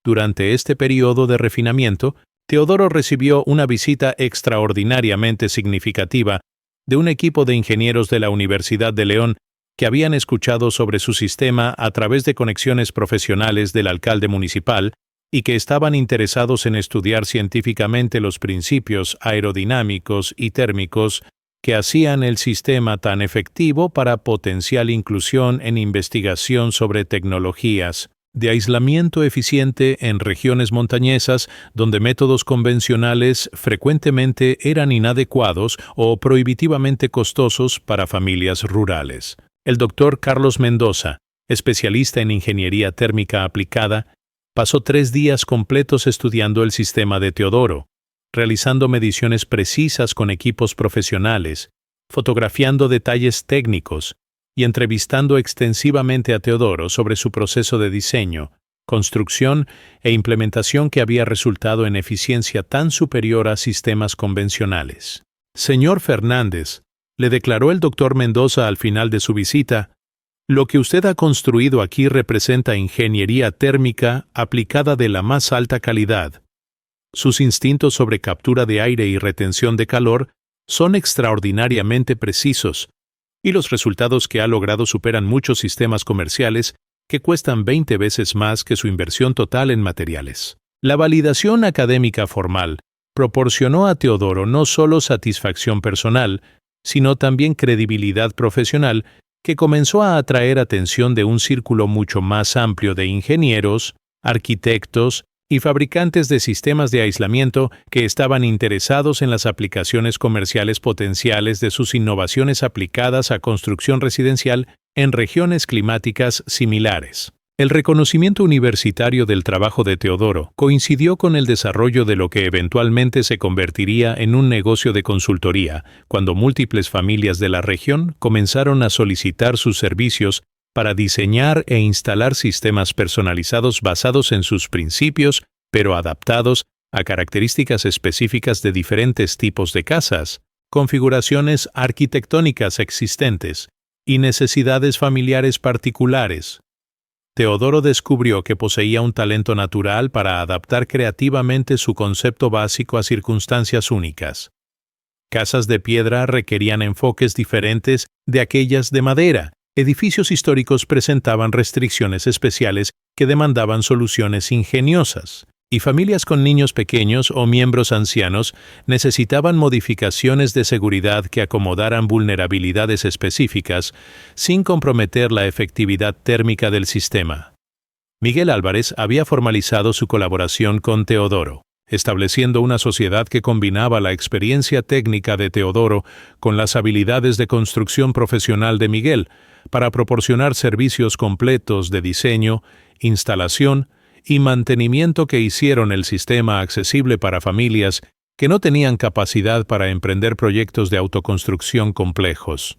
Durante este periodo de refinamiento, Teodoro recibió una visita extraordinariamente significativa de un equipo de ingenieros de la Universidad de León que habían escuchado sobre su sistema a través de conexiones profesionales del alcalde municipal y que estaban interesados en estudiar científicamente los principios aerodinámicos y térmicos que hacían el sistema tan efectivo para potencial inclusión en investigación sobre tecnologías de aislamiento eficiente en regiones montañesas donde métodos convencionales frecuentemente eran inadecuados o prohibitivamente costosos para familias rurales. El doctor Carlos Mendoza, especialista en ingeniería térmica aplicada, pasó 3 días completos estudiando el sistema de Teodoro, realizando mediciones precisas con equipos profesionales, fotografiando detalles técnicos y entrevistando extensivamente a Teodoro sobre su proceso de diseño, construcción e implementación que había resultado en eficiencia tan superior a sistemas convencionales. Señor Fernández, le declaró el doctor Mendoza al final de su visita, lo que usted ha construido aquí representa ingeniería térmica aplicada de la más alta calidad. Sus instintos sobre captura de aire y retención de calor son extraordinariamente precisos, y los resultados que ha logrado superan muchos sistemas comerciales que cuestan 20 veces más que su inversión total en materiales. La validación académica formal proporcionó a Teodoro no solo satisfacción personal, sino también credibilidad profesional que comenzó a atraer atención de un círculo mucho más amplio de ingenieros, arquitectos y fabricantes de sistemas de aislamiento que estaban interesados en las aplicaciones comerciales potenciales de sus innovaciones aplicadas a construcción residencial en regiones climáticas similares. El reconocimiento universitario del trabajo de Teodoro coincidió con el desarrollo de lo que eventualmente se convertiría en un negocio de consultoría, cuando múltiples familias de la región comenzaron a solicitar sus servicios para diseñar e instalar sistemas personalizados basados en sus principios, pero adaptados a características específicas de diferentes tipos de casas, configuraciones arquitectónicas existentes y necesidades familiares particulares. Teodoro descubrió que poseía un talento natural para adaptar creativamente su concepto básico a circunstancias únicas. Casas de piedra requerían enfoques diferentes de aquellas de madera. Edificios históricos presentaban restricciones especiales que demandaban soluciones ingeniosas, y familias con niños pequeños o miembros ancianos necesitaban modificaciones de seguridad que acomodaran vulnerabilidades específicas sin comprometer la efectividad térmica del sistema. Miguel Álvarez había formalizado su colaboración con Teodoro, estableciendo una sociedad que combinaba la experiencia técnica de Teodoro con las habilidades de construcción profesional de Miguel, para proporcionar servicios completos de diseño, instalación y mantenimiento que hicieron el sistema accesible para familias que no tenían capacidad para emprender proyectos de autoconstrucción complejos.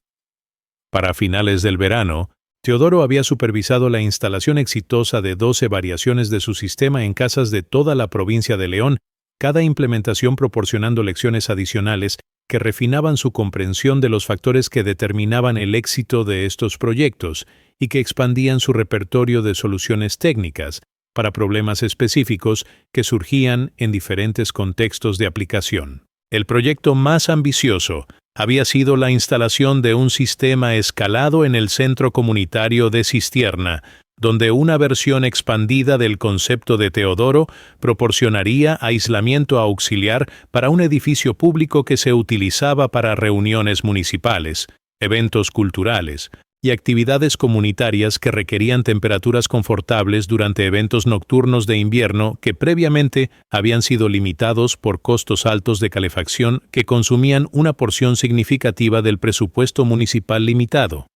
Para finales del verano, Teodoro había supervisado la instalación exitosa de 12 variaciones de su sistema en casas de toda la provincia de León, cada implementación proporcionando lecciones adicionales que refinaban su comprensión de los factores que determinaban el éxito de estos proyectos y que expandían su repertorio de soluciones técnicas para problemas específicos que surgían en diferentes contextos de aplicación. El proyecto más ambicioso había sido la instalación de un sistema escalado en el centro comunitario de Cistierna, donde una versión expandida del concepto de Teodoro proporcionaría aislamiento auxiliar para un edificio público que se utilizaba para reuniones municipales, eventos culturales y actividades comunitarias que requerían temperaturas confortables durante eventos nocturnos de invierno que previamente habían sido limitados por costos altos de calefacción que consumían una porción significativa del presupuesto municipal limitado.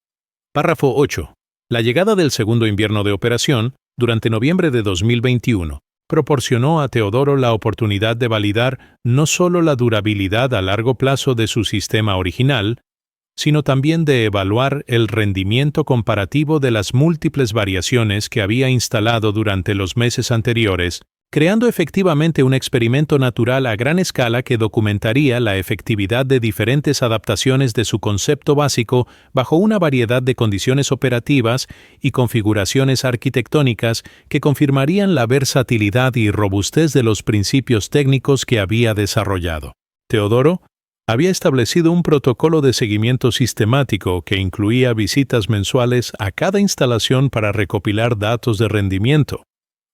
Párrafo 8. La llegada del segundo invierno de operación, durante noviembre de 2021, proporcionó a Teodoro la oportunidad de validar no solo la durabilidad a largo plazo de su sistema original, sino también de evaluar el rendimiento comparativo de las múltiples variaciones que había instalado durante los meses anteriores, creando efectivamente un experimento natural a gran escala que documentaría la efectividad de diferentes adaptaciones de su concepto básico bajo una variedad de condiciones operativas y configuraciones arquitectónicas que confirmarían la versatilidad y robustez de los principios técnicos que había desarrollado. Teodoro había establecido un protocolo de seguimiento sistemático que incluía visitas mensuales a cada instalación para recopilar datos de rendimiento,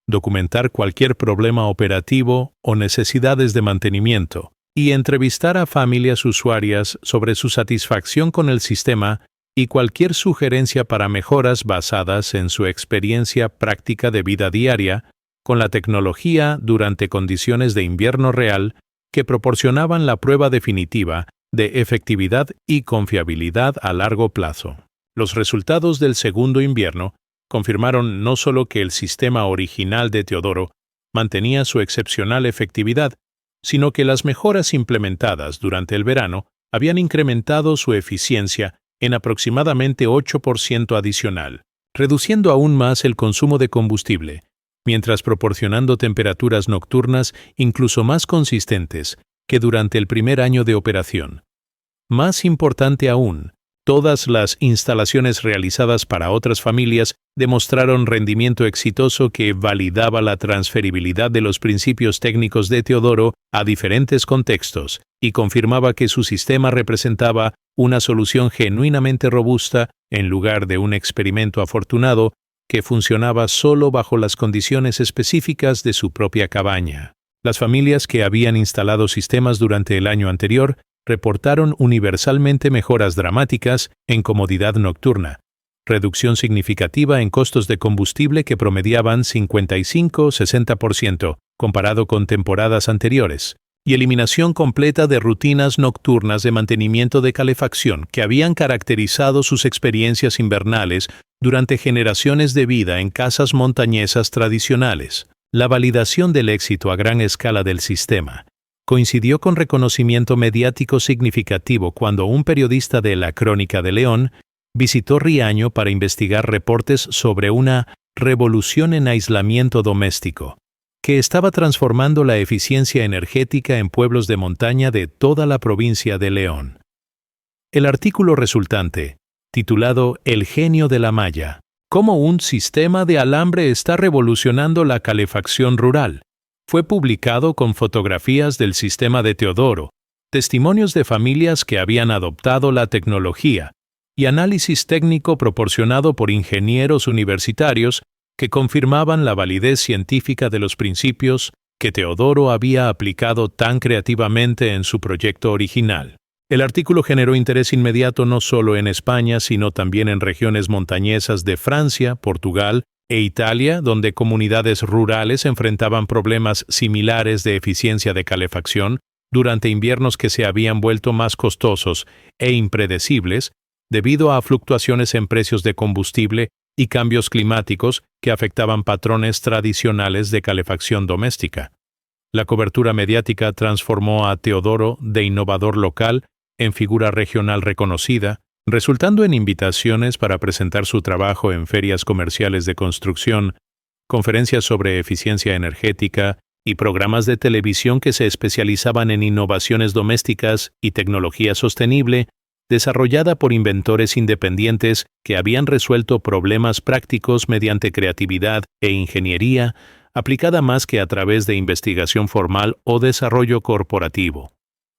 documentar cualquier problema operativo o necesidades de mantenimiento, y entrevistar a familias usuarias sobre su satisfacción con el sistema y cualquier sugerencia para mejoras basadas en su experiencia práctica de vida diaria con la tecnología durante condiciones de invierno real que proporcionaban la prueba definitiva de efectividad y confiabilidad a largo plazo. Los resultados del segundo invierno confirmaron no solo que el sistema original de Teodoro mantenía su excepcional efectividad, sino que las mejoras implementadas durante el verano habían incrementado su eficiencia en aproximadamente 8% adicional, reduciendo aún más el consumo de combustible, mientras proporcionando temperaturas nocturnas incluso más consistentes que durante el primer año de operación, Más importante aún, todas las instalaciones realizadas para otras familias demostraron rendimiento exitoso que validaba la transferibilidad de los principios técnicos de Teodoro a diferentes contextos y confirmaba que su sistema representaba una solución genuinamente robusta en lugar de un experimento afortunado que funcionaba solo bajo las condiciones específicas de su propia cabaña. Las familias que habían instalado sistemas durante el año anterior reportaron universalmente mejoras dramáticas en comodidad nocturna, reducción significativa en costos de combustible que promediaban 55-60% comparado con temporadas anteriores, y eliminación completa de rutinas nocturnas de mantenimiento de calefacción que habían caracterizado sus experiencias invernales durante generaciones de vida en casas montañesas tradicionales. La validación del éxito a gran escala del sistema coincidió con reconocimiento mediático significativo cuando un periodista de La Crónica de León visitó Riaño para investigar reportes sobre una revolución en aislamiento doméstico, que estaba transformando la eficiencia energética en pueblos de montaña de toda la provincia de León. El artículo resultante, titulado El genio de la malla, cómo un sistema de alambre está revolucionando la calefacción rural, fue publicado con fotografías del sistema de Teodoro, testimonios de familias que habían adoptado la tecnología y análisis técnico proporcionado por ingenieros universitarios que confirmaban la validez científica de los principios que Teodoro había aplicado tan creativamente en su proyecto original. El artículo generó interés inmediato no solo en España, sino también en regiones montañesas de Francia, Portugal e Italia, donde comunidades rurales enfrentaban problemas similares de eficiencia de calefacción durante inviernos que se habían vuelto más costosos e impredecibles debido a fluctuaciones en precios de combustible y cambios climáticos que afectaban patrones tradicionales de calefacción doméstica. La cobertura mediática transformó a Teodoro de innovador local en figura regional reconocida, resultando en invitaciones para presentar su trabajo en ferias comerciales de construcción, conferencias sobre eficiencia energética y programas de televisión que se especializaban en innovaciones domésticas y tecnología sostenible, desarrollada por inventores independientes que habían resuelto problemas prácticos mediante creatividad e ingeniería, aplicada más que a través de investigación formal o desarrollo corporativo.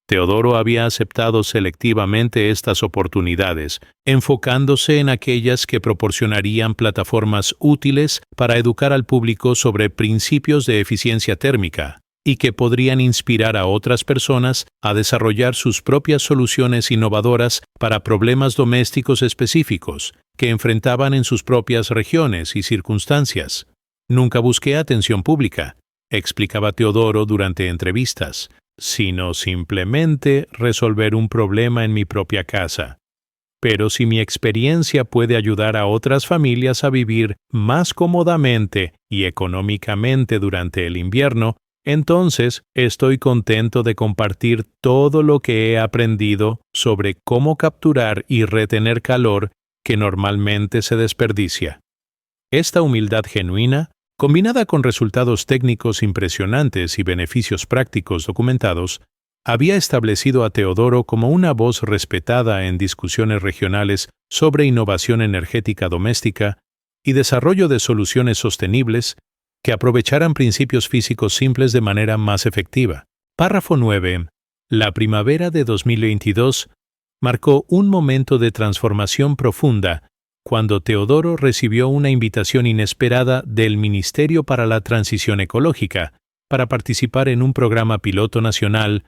Teodoro había aceptado selectivamente estas oportunidades, enfocándose en aquellas que proporcionarían plataformas útiles para educar al público sobre principios de eficiencia térmica y que podrían inspirar a otras personas a desarrollar sus propias soluciones innovadoras para problemas domésticos específicos que enfrentaban en sus propias regiones y circunstancias. Nunca busqué atención pública, explicaba Teodoro durante entrevistas, sino simplemente resolver un problema en mi propia casa. Pero si mi experiencia puede ayudar a otras familias a vivir más cómodamente y económicamente durante el invierno, entonces estoy contento de compartir todo lo que he aprendido sobre cómo capturar y retener calor que normalmente se desperdicia. Esta humildad genuina, combinada con resultados técnicos impresionantes y beneficios prácticos documentados, había establecido a Teodoro como una voz respetada en discusiones regionales sobre innovación energética doméstica y desarrollo de soluciones sostenibles que aprovecharan principios físicos simples de manera más efectiva. Párrafo 9. La primavera de 2022 marcó un momento de transformación profunda cuando Teodoro recibió una invitación inesperada del Ministerio para la Transición Ecológica para participar en un programa piloto nacional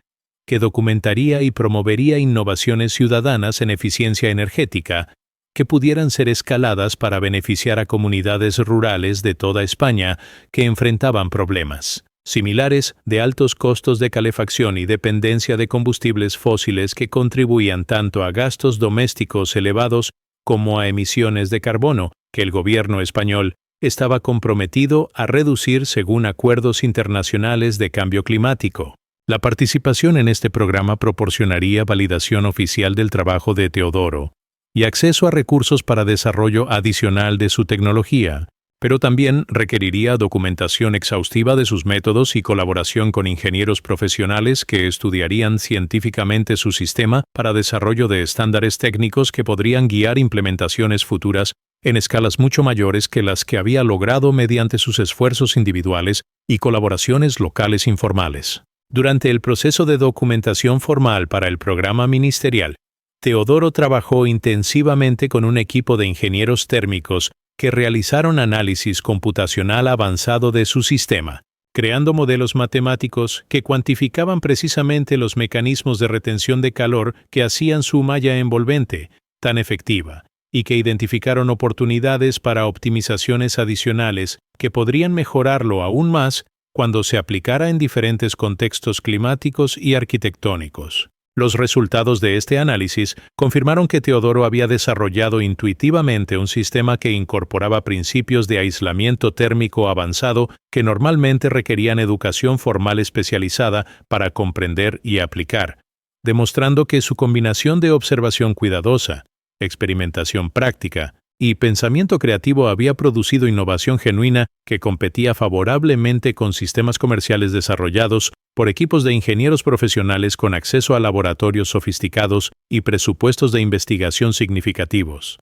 que documentaría y promovería innovaciones ciudadanas en eficiencia energética que pudieran ser escaladas para beneficiar a comunidades rurales de toda España que enfrentaban problemas similares de altos costos de calefacción y dependencia de combustibles fósiles que contribuían tanto a gastos domésticos elevados como a emisiones de carbono que el gobierno español estaba comprometido a reducir según acuerdos internacionales de cambio climático. La participación en este programa proporcionaría validación oficial del trabajo de Teodoro y acceso a recursos para desarrollo adicional de su tecnología, pero también requeriría documentación exhaustiva de sus métodos y colaboración con ingenieros profesionales que estudiarían científicamente su sistema para desarrollo de estándares técnicos que podrían guiar implementaciones futuras en escalas mucho mayores que las que había logrado mediante sus esfuerzos individuales y colaboraciones locales informales. Durante el proceso de documentación formal para el programa ministerial, Teodoro trabajó intensivamente con un equipo de ingenieros térmicos que realizaron análisis computacional avanzado de su sistema, creando modelos matemáticos que cuantificaban precisamente los mecanismos de retención de calor que hacían su malla envolvente tan efectiva, y que identificaron oportunidades para optimizaciones adicionales que podrían mejorarlo aún más cuando se aplicara en diferentes contextos climáticos y arquitectónicos. Los resultados de este análisis confirmaron que Teodoro había desarrollado intuitivamente un sistema que incorporaba principios de aislamiento térmico avanzado que normalmente requerían educación formal especializada para comprender y aplicar, demostrando que su combinación de observación cuidadosa, experimentación práctica y pensamiento creativo había producido innovación genuina que competía favorablemente con sistemas comerciales desarrollados por equipos de ingenieros profesionales con acceso a laboratorios sofisticados y presupuestos de investigación significativos.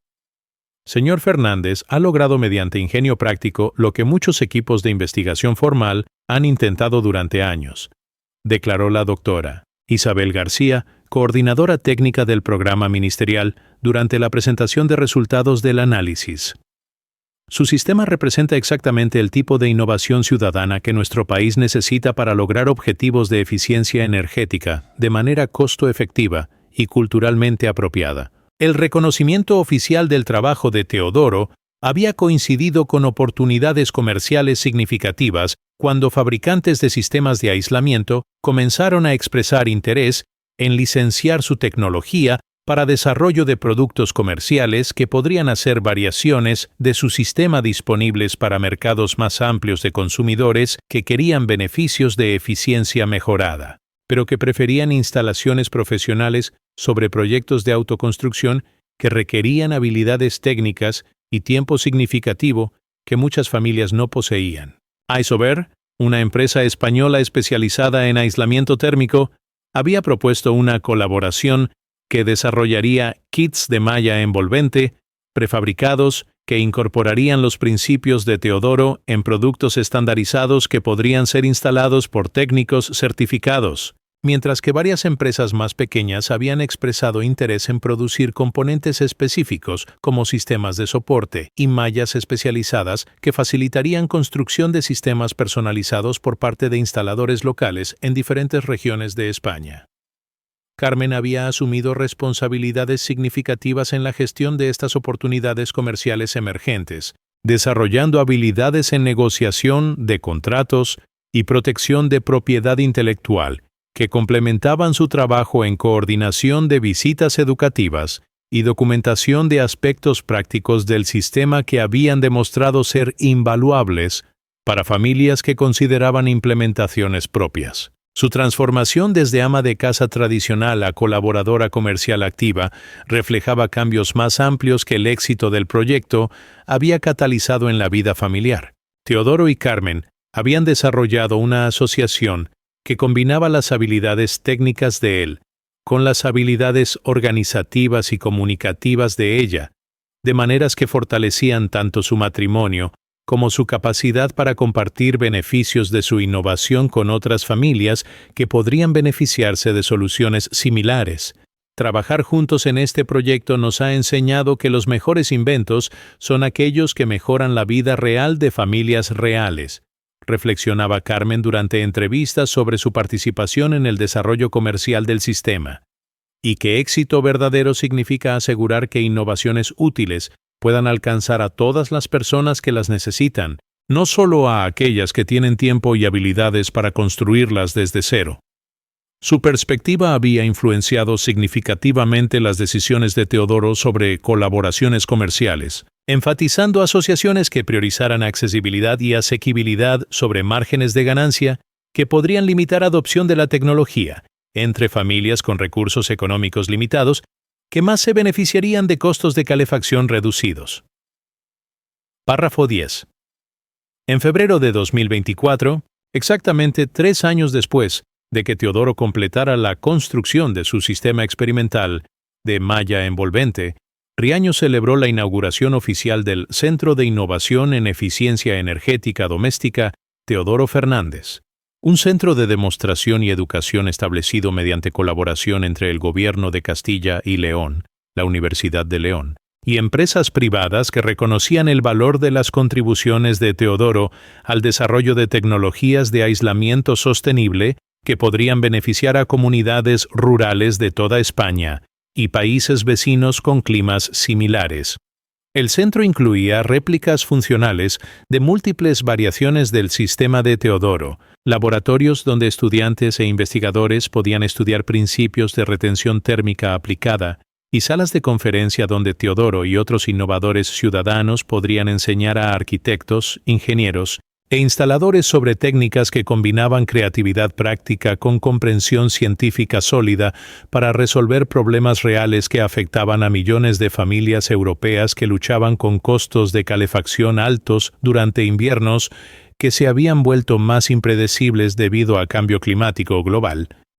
Señor Fernández ha logrado mediante ingenio práctico lo que muchos equipos de investigación formal han intentado durante años, declaró la doctora Isabel García, coordinadora técnica del programa ministerial, durante la presentación de resultados del análisis. Su sistema representa exactamente el tipo de innovación ciudadana que nuestro país necesita para lograr objetivos de eficiencia energética de manera costo-efectiva y culturalmente apropiada. El reconocimiento oficial del trabajo de Teodoro había coincidido con oportunidades comerciales significativas cuando fabricantes de sistemas de aislamiento comenzaron a expresar interés en licenciar su tecnología para desarrollo de productos comerciales que podrían hacer variaciones de su sistema disponibles para mercados más amplios de consumidores que querían beneficios de eficiencia mejorada, pero que preferían instalaciones profesionales sobre proyectos de autoconstrucción que requerían habilidades técnicas y tiempo significativo que muchas familias no poseían. Isover, una empresa española especializada en aislamiento térmico, había propuesto una colaboración que desarrollaría kits de malla envolvente prefabricados que incorporarían los principios de Teodoro en productos estandarizados que podrían ser instalados por técnicos certificados, mientras que varias empresas más pequeñas habían expresado interés en producir componentes específicos como sistemas de soporte y mallas especializadas que facilitarían construcción de sistemas personalizados por parte de instaladores locales en diferentes regiones de España. Carmen había asumido responsabilidades significativas en la gestión de estas oportunidades comerciales emergentes, desarrollando habilidades en negociación de contratos y protección de propiedad intelectual, que complementaban su trabajo en coordinación de visitas educativas y documentación de aspectos prácticos del sistema que habían demostrado ser invaluables para familias que consideraban implementaciones propias. Su transformación desde ama de casa tradicional a colaboradora comercial activa reflejaba cambios más amplios que el éxito del proyecto había catalizado en la vida familiar. Teodoro y Carmen habían desarrollado una asociación que combinaba las habilidades técnicas de él con las habilidades organizativas y comunicativas de ella, de maneras que fortalecían tanto su matrimonio como su capacidad para compartir beneficios de su innovación con otras familias que podrían beneficiarse de soluciones similares. Trabajar juntos en este proyecto nos ha enseñado que los mejores inventos son aquellos que mejoran la vida real de familias reales, reflexionaba Carmen durante entrevistas sobre su participación en el desarrollo comercial del sistema. Y que éxito verdadero significa asegurar que innovaciones útiles puedan alcanzar a todas las personas que las necesitan, no solo a aquellas que tienen tiempo y habilidades para construirlas desde cero. Su perspectiva había influenciado significativamente las decisiones de Teodoro sobre colaboraciones comerciales, enfatizando asociaciones que priorizaran accesibilidad y asequibilidad sobre márgenes de ganancia que podrían limitar adopción de la tecnología entre familias con recursos económicos limitados que más se beneficiarían de costos de calefacción reducidos. Párrafo 10. En febrero de 2024, exactamente 3 años después de que Teodoro completara la construcción de su sistema experimental de malla envolvente, Riaño celebró la inauguración oficial del Centro de Innovación en Eficiencia Energética Doméstica Teodoro Fernández, un centro de demostración y educación establecido mediante colaboración entre el Gobierno de Castilla y León, la Universidad de León, y empresas privadas que reconocían el valor de las contribuciones de Teodoro al desarrollo de tecnologías de aislamiento sostenible que podrían beneficiar a comunidades rurales de toda España y países vecinos con climas similares. El centro incluía réplicas funcionales de múltiples variaciones del sistema de Teodoro, laboratorios donde estudiantes e investigadores podían estudiar principios de retención térmica aplicada, y salas de conferencia donde Teodoro y otros innovadores ciudadanos podrían enseñar a arquitectos, ingenieros e instaladores sobre técnicas que combinaban creatividad práctica con comprensión científica sólida para resolver problemas reales que afectaban a millones de familias europeas que luchaban con costos de calefacción altos durante inviernos que se habían vuelto más impredecibles debido al cambio climático global.